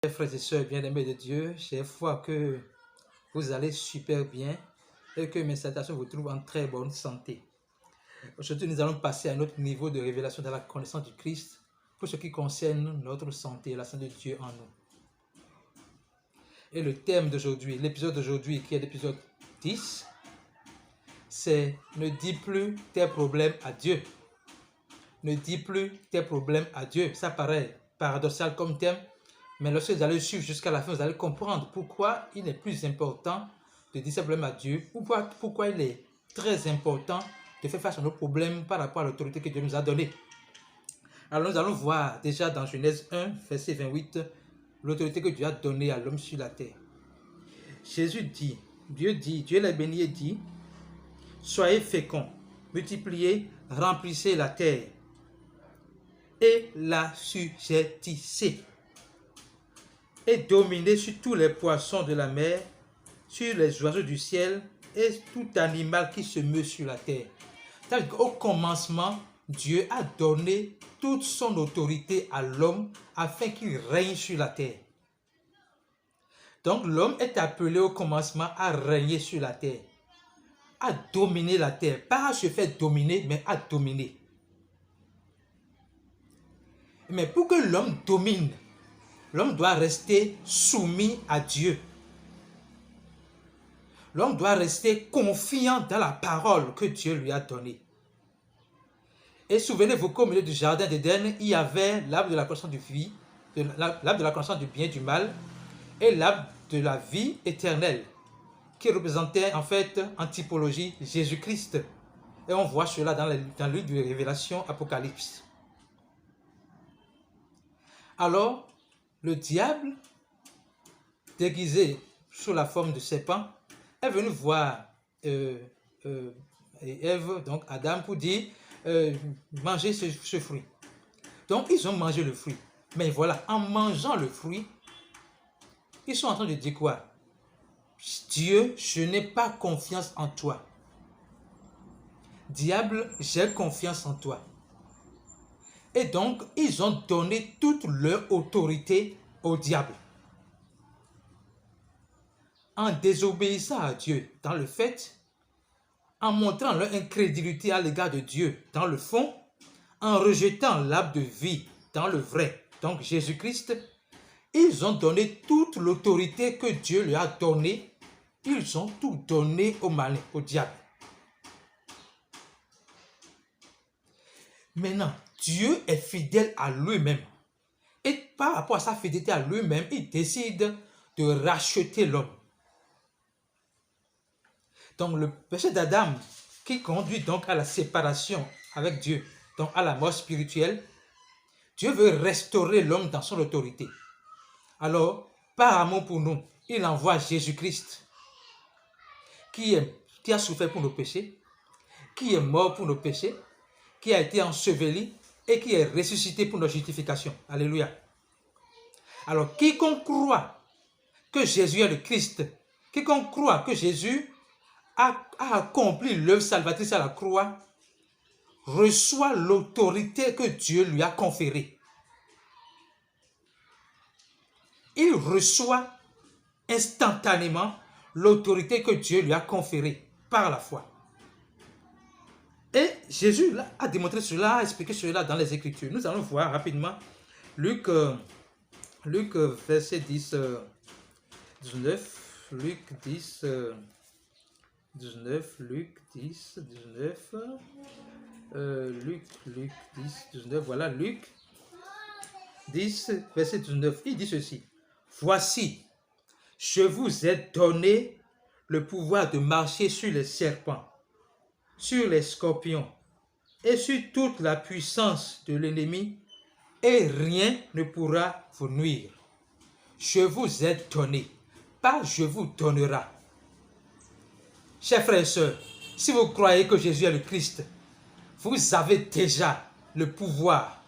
Chers frères et sœurs bien-aimés de Dieu, j'ai foi que vous allez super bien et que mes salutations vous trouvent en très bonne santé. Aujourd'hui, nous allons passer à un autre niveau de révélation dans la connaissance du Christ pour ce qui concerne notre santé et la santé de Dieu en nous. Et le thème d'aujourd'hui, l'épisode d'aujourd'hui qui est l'épisode 10, c'est « Ne dis plus tes problèmes à Dieu ». Ne dis plus tes problèmes à Dieu. Ça paraît paradoxal comme thème, mais lorsque vous allez suivre jusqu'à la fin, vous allez comprendre pourquoi il est plus important de dire ses problèmes à Dieu, pourquoi il est très important de faire face à nos problèmes par rapport à l'autorité que Dieu nous a donnée. Alors nous allons voir déjà dans Genèse 1, verset 28, l'autorité que Dieu a donnée à l'homme sur la terre. Jésus dit, Dieu l'a béni et dit, « Soyez féconds, multipliez, remplissez la terre et la sujettissez. Et dominez sur tous les poissons de la mer, sur les oiseaux du ciel et tout animal qui se meut sur la terre. » C'est-à-dire qu'au commencement, Dieu a donné toute son autorité à l'homme afin qu'il règne sur la terre. Donc l'homme est appelé au commencement à régner sur la terre, à dominer la terre, pas à se faire dominer, mais à dominer. Mais pour que l'homme domine, l'homme doit rester soumis à Dieu. L'homme doit rester confiant dans la parole que Dieu lui a donnée. Et souvenez-vous qu'au milieu du jardin d'Éden, il y avait l'arbre de la connaissance l'arbre de la connaissance du bien et du mal, et l'arbre de la vie éternelle, qui représentait en fait en typologie Jésus-Christ. Et on voit cela dans le livre de Révélation, Apocalypse. Alors, le diable, déguisé sous la forme de serpent, est venu voir Ève, donc Adam, pour dire mangez ce fruit. Donc, ils ont mangé le fruit. Mais voilà, en mangeant le fruit, ils sont en train de dire quoi? Dieu, je n'ai pas confiance en toi. Diable, j'ai confiance en toi. Et donc, ils ont donné toute leur autorité au diable. En désobéissant à Dieu dans le fait, en montrant leur incrédulité à l'égard de Dieu dans le fond, en rejetant l'arbre de vie dans le vrai, donc Jésus-Christ, ils ont donné toute l'autorité que Dieu lui a donnée. Ils ont tout donné au malin, au diable. Maintenant, Dieu est fidèle à lui-même. Et par rapport à sa fidélité à lui-même, il décide de racheter l'homme. Donc le péché d'Adam qui conduit donc à la séparation avec Dieu, donc à la mort spirituelle, Dieu veut restaurer l'homme dans son autorité. Alors, par amour pour nous, il envoie Jésus-Christ qui a souffert pour nos péchés, qui est mort pour nos péchés, qui a été enseveli et qui est ressuscité pour notre justification. Alléluia. Alors, quiconque croit que Jésus est le Christ, quiconque croit que Jésus a accompli l'œuvre salvatrice à la croix, reçoit l'autorité que Dieu lui a conférée. Il reçoit instantanément l'autorité que Dieu lui a conférée par la foi. Et Jésus a démontré cela, a expliqué cela dans les Écritures. Nous allons voir rapidement Luc verset 10, 19, Luc 10, 19, Luc 10, 19, Luc 10, 19, voilà, Luc 10, verset 19, il dit ceci. « Voici, je vous ai donné le pouvoir de marcher sur les serpents, sur les scorpions et sur toute la puissance de l'ennemi, et rien ne pourra vous nuire. Je vous ai donné, pas je vous donnera. » Chers frères et sœurs, si vous croyez que Jésus est le Christ, vous avez déjà le pouvoir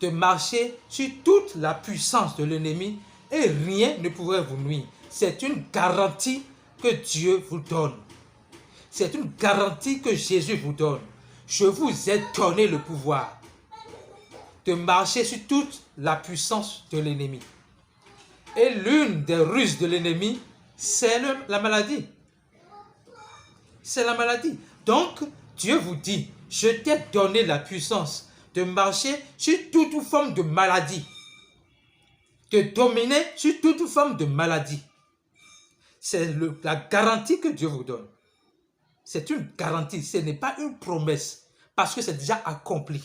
de marcher sur toute la puissance de l'ennemi et rien ne pourrait vous nuire. C'est une garantie que Dieu vous donne. C'est une garantie que Jésus vous donne. Je vous ai donné le pouvoir de marcher sur toute la puissance de l'ennemi. Et l'une des ruses de l'ennemi, c'est la maladie. C'est la maladie. Donc, Dieu vous dit, je t'ai donné la puissance de marcher sur toute forme de maladie, de dominer sur toute forme de maladie. C'est la garantie que Dieu vous donne. C'est une garantie, ce n'est pas une promesse, parce que c'est déjà accompli.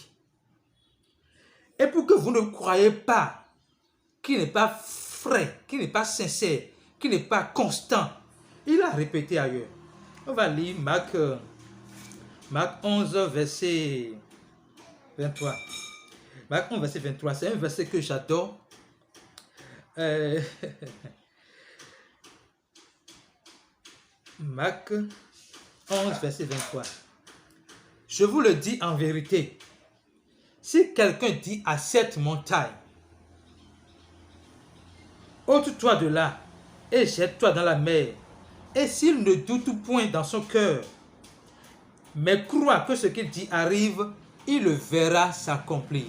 Et pour que vous ne croyez pas qu'il n'est pas vrai, qu'il n'est pas sincère, qu'il n'est pas constant, il a répété ailleurs. On va lire Marc 11, verset 23. Marc 11, verset 23, c'est un verset que j'adore. Marc 11, verset 23. Je vous le dis en vérité, si quelqu'un dit à cette montagne, ôte-toi de là et jette-toi dans la mer, et s'il ne doute point dans son cœur, mais croit que ce qu'il dit arrive, il le verra s'accomplir.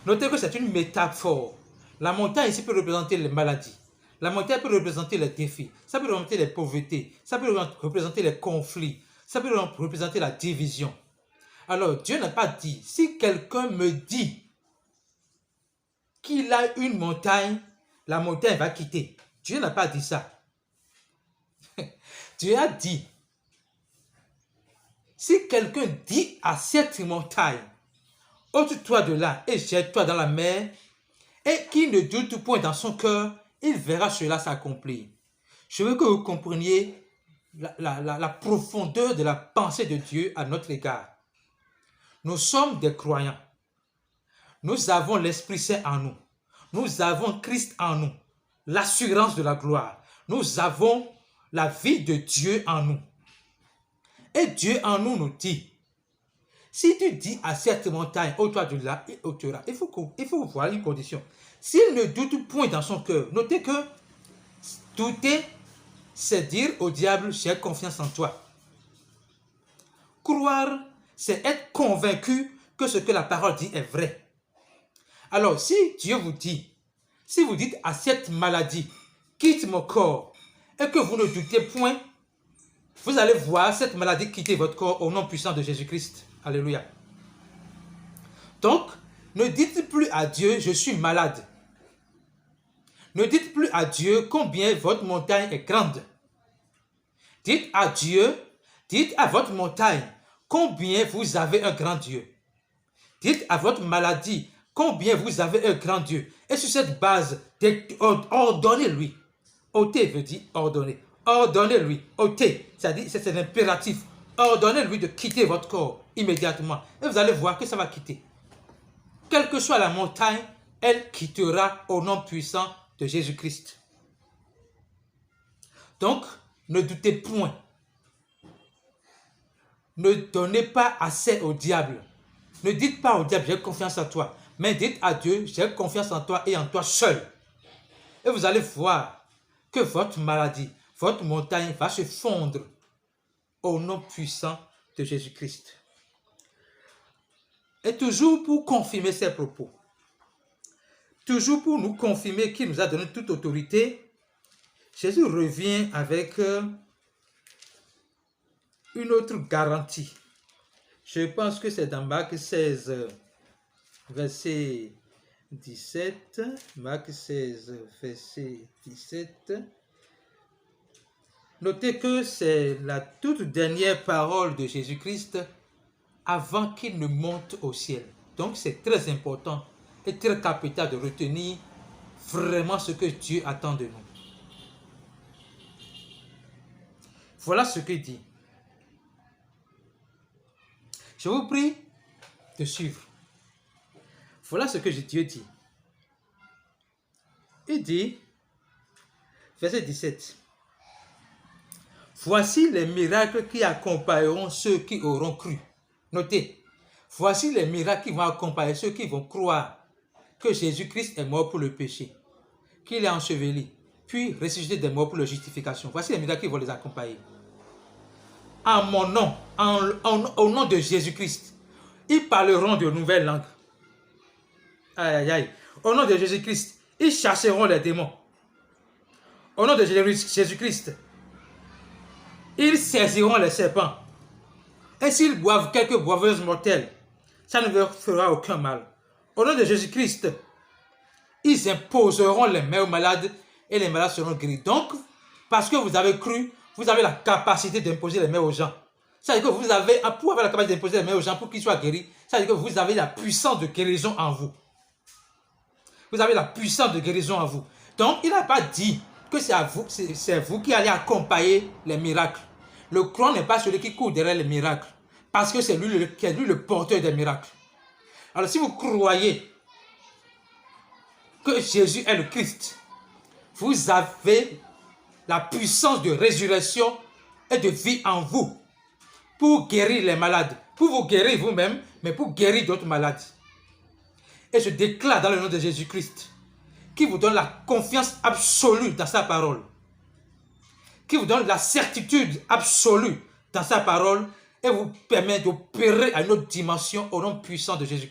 Notez que c'est une métaphore. La montagne ici peut représenter les maladies. La montagne peut représenter les défis. Ça peut représenter les pauvretés. Ça peut représenter les conflits. Ça peut représenter la division. Alors, Dieu n'a pas dit, si quelqu'un me dit qu'il a une montagne, la montagne va quitter. Dieu n'a pas dit ça. Dieu a dit, si quelqu'un dit à cette montagne, ôte-toi de là et jette-toi dans la mer, et qu'il ne doute point dans son cœur, il verra cela s'accomplir. Je veux que vous compreniez la profondeur de la pensée de Dieu à notre égard. Nous sommes des croyants. Nous avons l'Esprit Saint en nous. Nous avons Christ en nous, l'assurance de la gloire. Nous avons la vie de Dieu en nous. Et Dieu en nous nous dit, si tu dis à cette montagne, ôte-toi de là et ôtera, il faut voir une condition. S'il ne doute point dans son cœur, notez que douter, c'est dire au diable, j'ai confiance en toi. Croire, c'est être convaincu que ce que la parole dit est vrai. Alors, si Dieu vous dit, si vous dites à cette maladie, quitte mon corps, et que vous ne doutez point, vous allez voir cette maladie quitter votre corps au nom puissant de Jésus-Christ. Alléluia. Donc, ne dites plus à Dieu, je suis malade. Ne dites plus à Dieu combien votre montagne est grande. Dites à Dieu, dites à votre montagne, combien vous avez un grand Dieu. Dites à votre maladie, combien vous avez un grand Dieu. Et sur cette base, ordonnez-lui. Ôter veut dire ordonner. Ordonnez-lui, ôtez, c'est-à-dire c'est l'impératif. Ordonnez-lui de quitter votre corps immédiatement. Et vous allez voir que ça va quitter. Quelle que soit la montagne, elle quittera au nom puissant de Jésus-Christ. Donc, ne doutez point. Ne donnez pas assez au diable. Ne dites pas au diable, j'ai confiance en toi. Mais dites à Dieu, j'ai confiance en toi et en toi seul. Et vous allez voir que votre maladie, votre montagne va se fondre au nom puissant de Jésus-Christ. Et toujours pour confirmer ces propos, toujours pour nous confirmer qu'il nous a donné toute autorité, Jésus revient avec une autre garantie. Je pense que c'est dans Marc 16, verset 17. Marc 16, verset 17. Notez que c'est la toute dernière parole de Jésus-Christ avant qu'il ne monte au ciel. Donc c'est très important et très capital de retenir vraiment ce que Dieu attend de nous. Voilà ce qu'il dit. Je vous prie de suivre. Voilà ce que Dieu dit. Il dit, verset 17, « Voici les miracles qui accompagneront ceux qui auront cru. » Notez, voici les miracles qui vont accompagner ceux qui vont croire que Jésus-Christ est mort pour le péché, qu'il est enseveli, puis ressuscité des morts pour la justification. Voici les miracles qui vont les accompagner. En mon nom, au nom de Jésus-Christ, ils parleront de nouvelles langues. Aïe, aïe, aïe. Au nom de Jésus-Christ, Ils chasseront les démons. Au nom de Jésus-Christ, ils saisiront les serpents. Et s'ils boivent quelques boiveuses mortelles, ça ne leur fera aucun mal. Au nom de Jésus-Christ, ils imposeront les mains aux malades et les malades seront guéris. Donc, parce que vous avez cru, vous avez la capacité d'imposer les mains aux gens. Ça veut dire que vous avez, pour avoir la capacité d'imposer les mains aux gens pour qu'ils soient guéris, ça veut dire que vous avez la puissance de guérison en vous. Vous avez la puissance de guérison en vous. Donc, il n'a pas dit que c'est vous qui allez accompagner les miracles. Le croyant n'est pas celui qui court derrière les miracles, parce que c'est lui le porteur des miracles. Alors, si vous croyez que Jésus est le Christ, vous avez la puissance de résurrection et de vie en vous pour guérir les malades, pour vous guérir vous-même, mais pour guérir d'autres malades. Et je déclare dans le nom de Jésus-Christ, qui vous donne la confiance absolue dans sa parole, qui vous donne la certitude absolue dans sa parole et vous permet d'opérer à une autre dimension au nom puissant de Jésus-Christ.